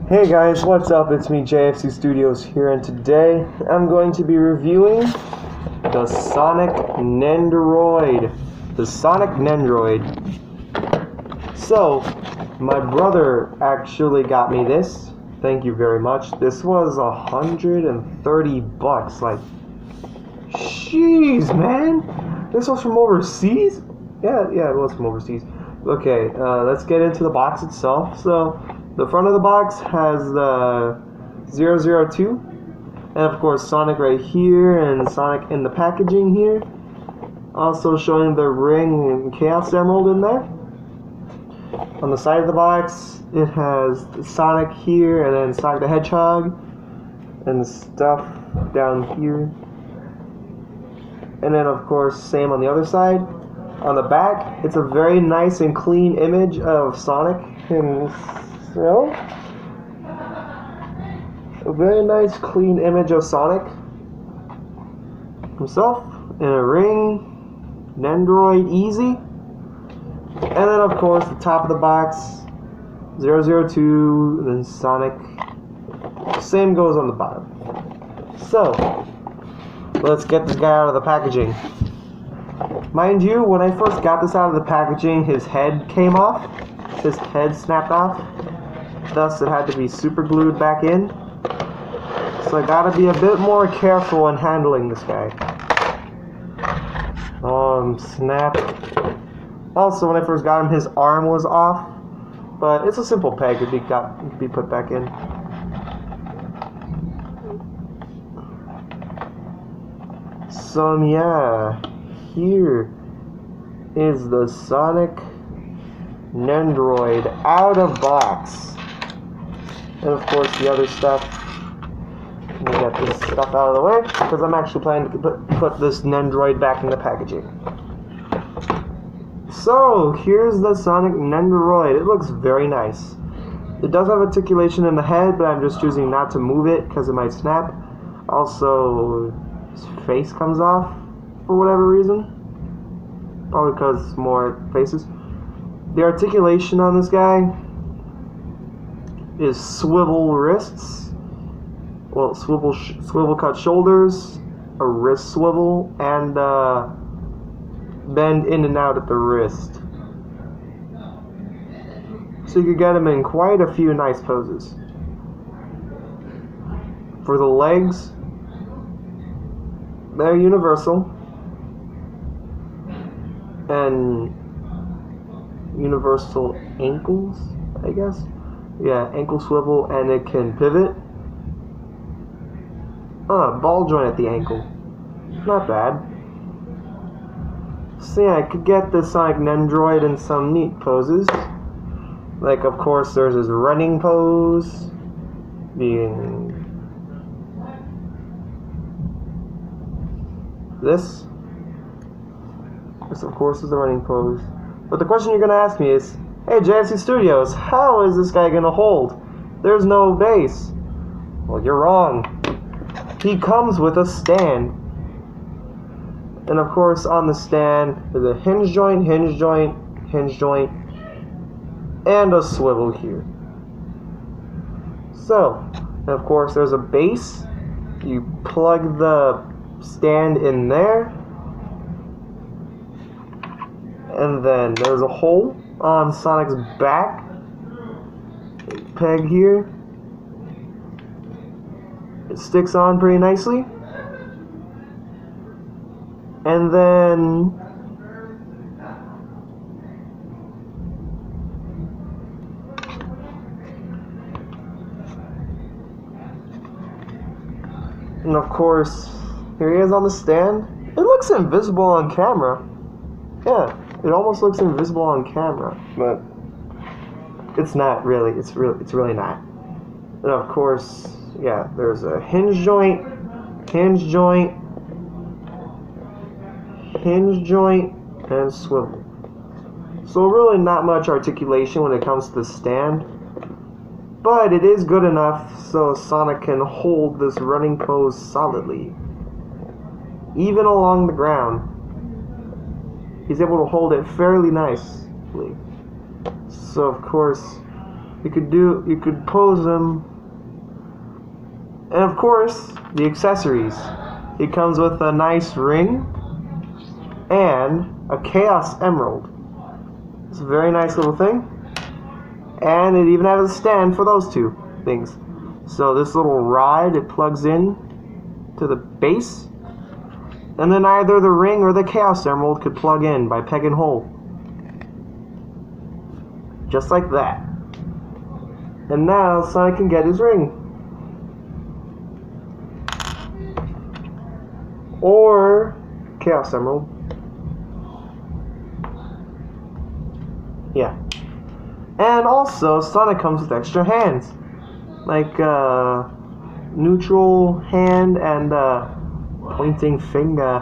Hey guys, what's up? It's me, JFC Studios here, and today I'm going to be reviewing the Sonic Nendoroid. The Sonic Nendoroid. So, my brother actually got me this. Thank you very much. This was $130. Like, jeez, man. This was from overseas? Yeah, it was from overseas. Okay, let's get into the box itself. So, the front of the box has the 002, and of course Sonic right here, and Sonic in the packaging here. Also showing the ring and Chaos Emerald in there. On the side of the box, it has Sonic here, and then Sonic the Hedgehog, and stuff down here. And then of course, same on the other side. On the back, it's a very nice and clean image of Sonic and so, a very nice clean image of Sonic himself in a ring, Nendoroid Easy, and then of course the top of the box, 002, and then Sonic, same goes on the bottom. So, let's get this guy out of the packaging. Mind you, when I first got this out of the packaging, his head came off, his head snapped off. Thus, it had to be super glued back in. So I gotta be a bit more careful when handling this guy. Snap. Also, when I first got him, his arm was off, but it's a simple peg to be put back in. So yeah, here is the Sonic Nendoroid out of box. And of course the other stuff. Let me get this stuff out of the way, because I'm actually planning to put this Nendoroid back in the packaging. So, here's the Sonic Nendoroid. It looks very nice. It does have articulation in the head, but I'm just choosing not to move it, because it might snap. Also, his face comes off, for whatever reason. Probably because more faces. The articulation on this guy is swivel wrists, well, swivel cut shoulders, a wrist swivel, and bend in and out at the wrist. So you could get him in quite a few nice poses. For the legs, they're universal, and universal ankles, I guess. Yeah, ankle swivel, and it can pivot. Ball joint at the ankle. Not bad. So yeah, I could get the Sonic Nendoroid in some neat poses. Like, of course, there's his running pose, being this. This, of course, is the running pose. But the question you're going to ask me is, hey, JFC Studios, how is this guy going to hold? There's no base. Well, you're wrong. He comes with a stand. And of course, on the stand, there's a hinge joint, and a swivel here. So, and of course, there's a base. You plug the stand in there. And then there's a hole on Sonic's back. Peg here. It sticks on pretty nicely. And then of course, here he is on the stand. It looks invisible on camera. Yeah, it almost looks invisible on camera, but it's not really. It's really not. And of course, yeah, there's a hinge joint, and swivel. So really not much articulation when it comes to the stand, but it is good enough so Sonic can hold this running pose solidly. Even along the ground, he's able to hold it fairly nicely. So of course, You could pose them. And of course, the accessories. It comes with a nice ring and a Chaos Emerald. It's a very nice little thing. And it even has a stand for those two things. So this little rod, it plugs in to the base. And then either the ring or the Chaos Emerald could plug in by peg and hole. Just like that. And now Sonic can get his ring. Or Chaos Emerald. Yeah. And also Sonic comes with extra hands. Like neutral hand and pointing finger.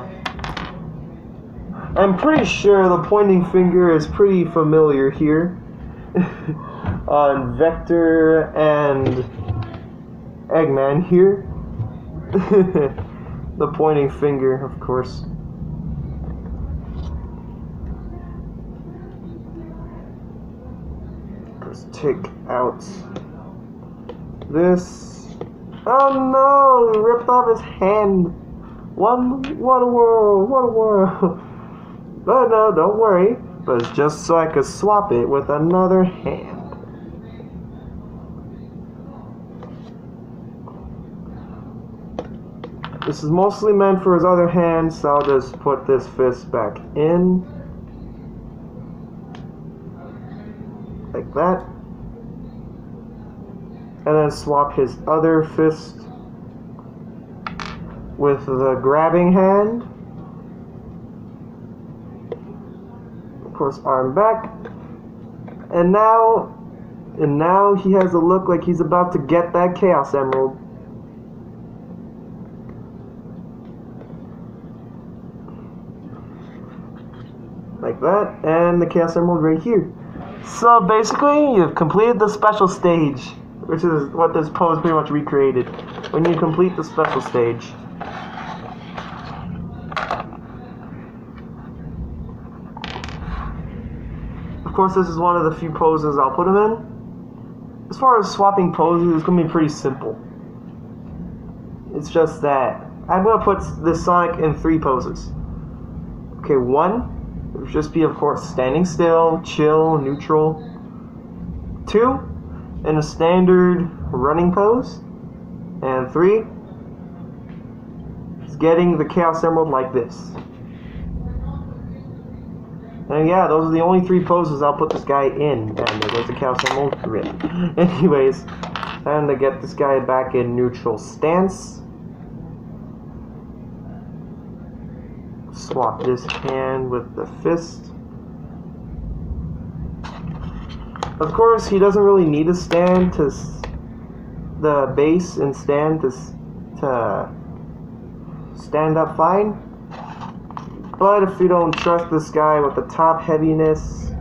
I'm pretty sure the pointing finger is pretty familiar here. On Vector and Eggman here. The pointing finger, of course. Let's take out this. Oh no! He ripped off his hand. What a world! What a world! But no, don't worry. But it's just so I could swap it with another hand. This is mostly meant for his other hand, so I'll just put this fist back in. Like that. And then swap his other fist with the grabbing hand. Of course, arm back. And now he has a look like he's about to get that Chaos Emerald. Like that, and the Chaos Emerald right here. So basically, you've completed the special stage, which is what this pose pretty much recreated. When you complete the special stage. Of course, this is one of the few poses I'll put him in. As far as swapping poses, it's going to be pretty simple. It's just that I'm going to put this Sonic in 3 poses. Okay, 1. It would just be, of course, standing still, chill, neutral. 2, in a standard running pose. And 3, is getting the Chaos Emerald like this. And yeah, those are the only 3 poses I'll put this guy in. And there's the Chaos Emerald rip. Anyways, time to get this guy back in neutral stance. Swap this hand with the fist. Of course, he doesn't really need to stand to the base and stand to stand up fine. But if you don't trust this guy with the top heaviness,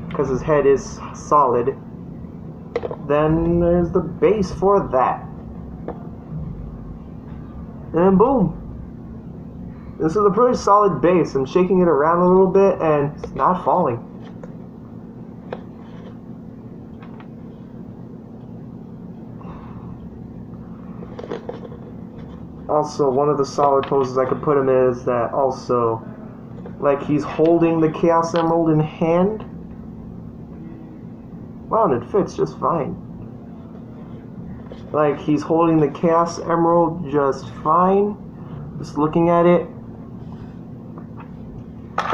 because his head is solid, then there's the base for that. And boom! This is a pretty solid base. I'm shaking it around a little bit and it's not falling. Also, one of the solid poses I could put him in is that also, like he's holding the Chaos Emerald in hand. Wow, and it fits just fine. Like he's holding the Chaos Emerald just fine. Just looking at it.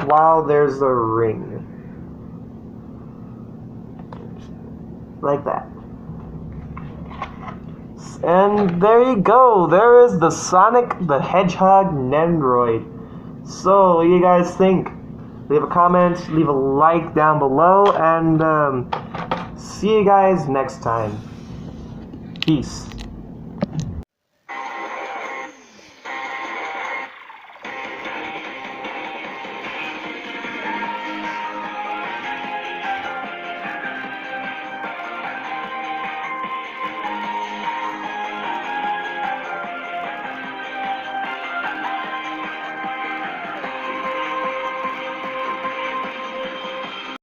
While there's a ring. Like that. And there you go. There is the Sonic the Hedgehog Nendoroid. So, what do you guys think? Leave a comment, leave a like down below, and see you guys next time. Peace.